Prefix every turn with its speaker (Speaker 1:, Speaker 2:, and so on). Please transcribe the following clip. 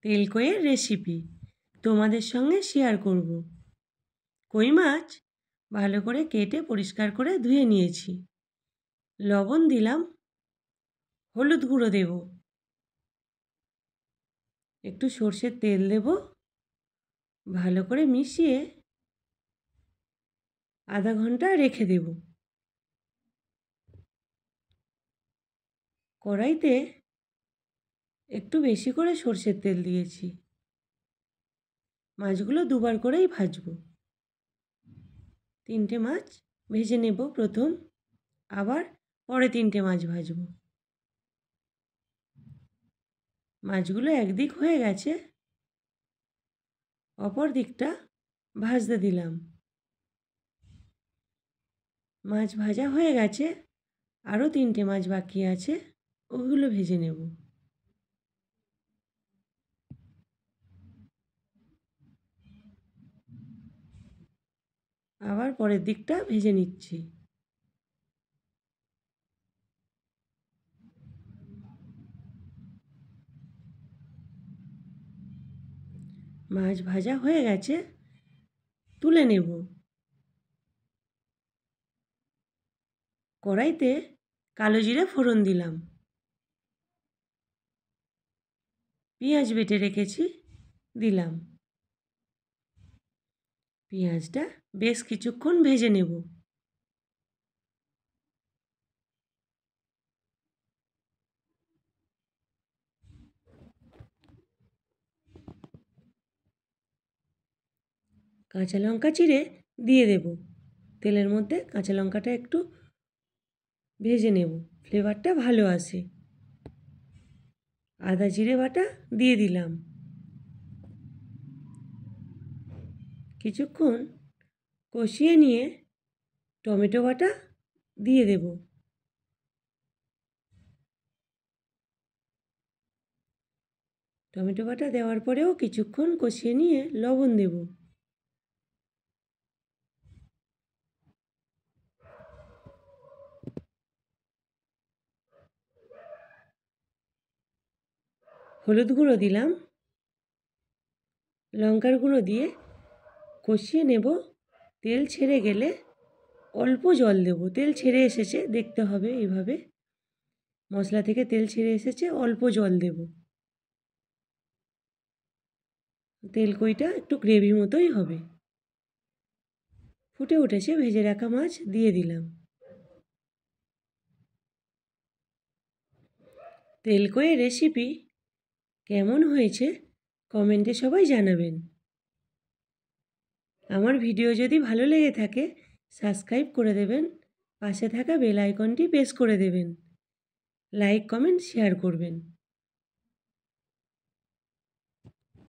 Speaker 1: তেলকইয়ের recipe তোমাদের সঙ্গে share করব। কই মাছ ভালো করে কেটে পরিষ্কার করে ধুয়ে নিয়েছি। লবণ দিলাম, হলুদ গুঁড়ো দেব, একটু সর্ষের তেল দেব, ভালো করে মিশিয়ে আধা ঘন্টা রেখে দেব। কড়াইতে একটু বেশি করে সর্ষের তেল দিয়েছি। মাছগুলো দুবার করেই ভাজবো। 3টে মাছ ভেজে নেব প্রথম, আবার পরে 3টে মাছ ভাজবো। মাছগুলো একদিক হয়ে গেছে, অপর দিকটা ভাজতে দিলাম। মাছ ভাজা হয়ে গেছে, আরও 3টে মাছ বাকি আছে, ওগুলো ভেজে নেব। আবার পরের দিকটা ভেজে নিচ্ছি। মাছ ভাজা হয়ে গেছে, তুলে নেব। কড়াইতে কালো জিরে ফোড়ন দিলাম, পেঁয়াজ বেটে রেখেছি দিলাম। পেঁয়াজটা বেশ কিছুক্ষণ ভেজে নেব। কাঁচা লঙ্কা চিড়ে দিয়ে দেব। তেলের মধ্যে কাঁচা লঙ্কাটা একটু ভেজে নেব, ফ্লেভারটা ভালো আসে। আদা জিরে বাটা দিয়ে দিলাম। কিছুক্ষণ কষিয়ে নিয়ে টমেটো বাটা দিয়ে দেব। টমেটো বাটা দেওয়ার পরেও কিছুক্ষণ কষিয়ে নিয়ে লবণ দেব। হলুদ গুঁড়ো দিলাম, লঙ্কার গুঁড়ো দিয়ে কষিয়ে নেব। তেল ছেড়ে গেলে অল্প জল দেব। তেল ছেড়ে এসেছে, দেখতে হবে এইভাবে। মশলা থেকে তেল ছেড়ে এসেছে, অল্প জল দেব। তেলকইটা একটু গ্রেভি মতোই হবে। ফুটে উঠেছে, ভেজে রাখা মাছ দিয়ে দিলাম। তেলকইয়ের রেসিপি কেমন হয়েছে কমেন্টে সবাই জানাবেন। আমার ভিডিও যদি ভালো লেগে থাকে সাবস্ক্রাইব করে দেবেন, পাশে থাকা বেল আইকনটি প্রেস করে দেবেন, লাইক কমেন্ট শেয়ার করবেন।